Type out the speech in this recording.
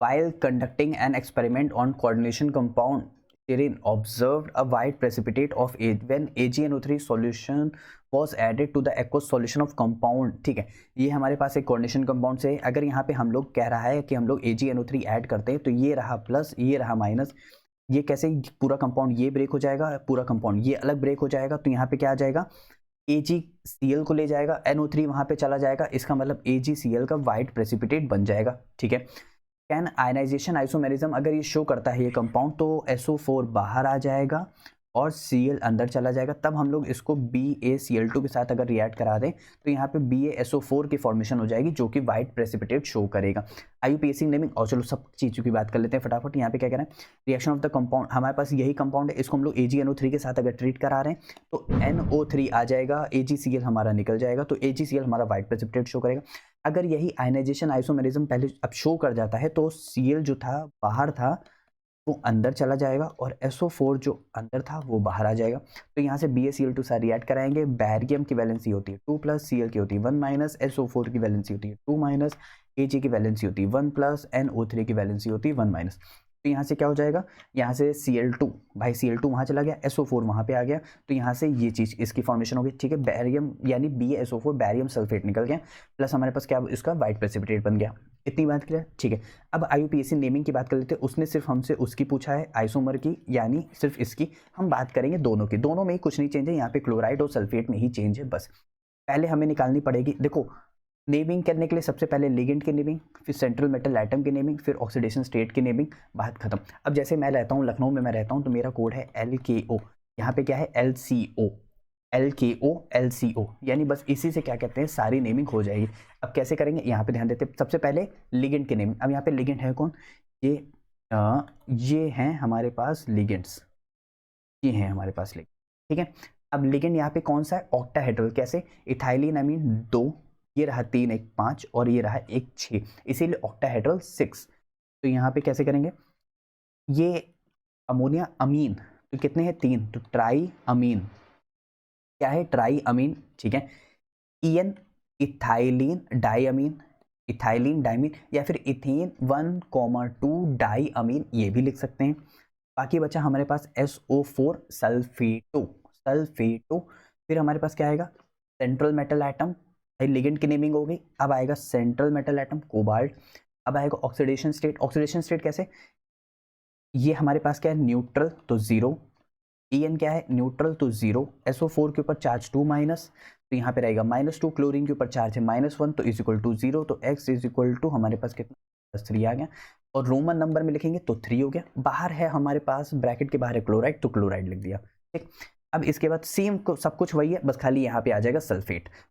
While conducting an experiment on coordination compound serine observed a white precipitate of when AgNO3 solution was added to the aqueous solution of compound। ठीक है, ये हमारे पास एक coordination compound से, अगर यहाँ पे हम लोग कह रहा है कि हम लोग AgNO3 ऐड करते हैं तो ये रहा प्लस, ये रहा माइनस, ये कैसे पूरा कंपाउंड ये ब्रेक हो जाएगा, पूरा कंपाउंड ये अलग ब्रेक हो जाएगा, तो यहाँ पे क्या आ जाएगा AgCl को ले जाएगा, NO3 वहां पे चला जाएगा, इसका मतलब AgCl का व्हाइट प्रेसिपिटेट बन जाएगा। ठीक है, कैन आयनाइजेशन आइसोमेरिज्म अगर ये शो करता है ये कंपाउंड तो SO4 बाहर आ जाएगा और Cl अंदर चला जाएगा, तब हम लोग इसको BaCl2 के साथ अगर रिएक्ट करा दें तो यहाँ पे BaSO4 की फॉर्मेशन हो जाएगी जो कि व्हाइट प्रेसिपिटेट शो करेगा। IUPAC नेमिंग, और चलो सब चीज़ों की बात कर लेते हैं फटाफट। यहाँ पे क्या कह रहे हैं, रिएक्शन ऑफ द कंपाउंड, हमारे पास यही कंपाउंड है, इसको हम लोग AgNO3 के साथ अगर ट्रीट करा रहे हैं तो NO3 आ जाएगा, AgCl हमारा निकल जाएगा, तो AgCl हमारा व्हाइट प्रेसिपिटेट शो करेगा। अगर यही आयनाइजेशन आइसोमेरिज्म पहले अब शो कर जाता है तो Cl जो था बाहर था वो अंदर चला जाएगा और SO4 जो अंदर था वो बाहर आ जाएगा। तो यहाँ से BaCl2 साथ रिएक्ट कराएंगे, बैरियम की वैलेंसी होती है 2 प्लस, Cl की होती है 1 माइनस, SO4 की वैलेंसी होती है 2 माइनस, Ag की वैलेंसी होती है 1 प्लस, NO3 की वैलेंसी होती है 1 माइनस। तो यहाँ से क्या हो जाएगा, यहाँ से Cl2 भाई Cl2 वहाँ चला गया, SO4 वहाँ पे आ गया, तो यहाँ से ये चीज़ इसकी फॉर्मेशन हो गई। ठीक है, बैरियम यानी BaSO4 बैरियम सल्फेट निकल गया, प्लस हमारे पास क्या इसका व्हाइट प्रेसिपिटेट बन गया। इतनी बात क्लियर। ठीक है, अब IUPAC नेमिंग की बात कर लेते हैं। उसने सिर्फ हमसे उसकी पूछा है आइसोमर की, यानी सिर्फ इसकी, हम बात करेंगे दोनों की, दोनों में ही कुछ नहीं चेंज है, यहाँ पे क्लोराइड और सल्फेट में ही चेंज है बस। पहले हमें निकालनी पड़ेगी, देखो नेमिंग करने के लिए सबसे पहले लिगेंड की नेमिंग, फिर सेंट्रल मेटल एटम की नेमिंग, फिर ऑक्सीडेशन स्टेट की नेमिंग, बात खत्म। अब जैसे मैं रहता हूँ लखनऊ में, मैं रहता हूँ तो मेरा कोड है LKO, यहाँ पे क्या है LCO, LKO LCO, यानी बस इसी से क्या कहते हैं सारी नेमिंग हो जाएगी। अब कैसे करेंगे, यहाँ पे ध्यान देते हैं, सबसे पहले लिगेंड की नेमिंग। अब यहाँ पे लिगेंड है कौन, ये हैं हमारे पास लिगेंड्स, ये हैं हमारे पास लिगेंड। ठीक है, अब लिगेंड यहाँ पे कौन सा है, ऑक्टाहेड्रल, कैसे, इथाइलिन अमीन 2, ये रहा 3 1 5 और ये रहा 1 6, इसीलिए ऑक्टाहेड्रल 6। तो यहाँ पे कैसे करेंगे, ये अमोनिया अमीन तो कितने हैं 3, तो ट्राई अमीन, क्या है ट्राई अमीन। ठीक है, EN इथाइलिन डाइअमीन, इथाइलिन डाइमीन, या फिर इथेन 1,2 डाइअमीन, ये भी लिख सकते हैं। बाकी बचा हमारे पास SO4 सल्फेटो, सल्फेटो। फिर हमारे पास क्या आएगा, सेंट्रल मेटल एटम, लिगेंड की नेमिंग हो गई। अब आएगा सेंट्रल मेटल एटम कोबाल्ट। अब आएगा ऑक्सीडेशन स्टेट, ऑक्सीडेशन स्टेट कैसे, ये हमारे पास क्या है न्यूट्रल तो 0, EN क्या है न्यूट्रल तो 0, SO4 के ऊपर चार्ज 2 माइनस, तो यहाँ पे रहेगा -2, क्लोरीन के ऊपर चार्ज है -1 तो इज इक्वल टू 0, तो x इज इक्वल टू हमारे पास कितना 3 आ गया, और रोमन नंबर में लिखेंगे तो 3 हो गया। बाहर है हमारे पास ब्रैकेट के बाहर है क्लोराइड, तो क्लोराइड लिख दिया। ठीक, अब इसके बाद सेम सब कुछ वही है, बस खाली यहाँ पे आ जाएगा सल्फेट।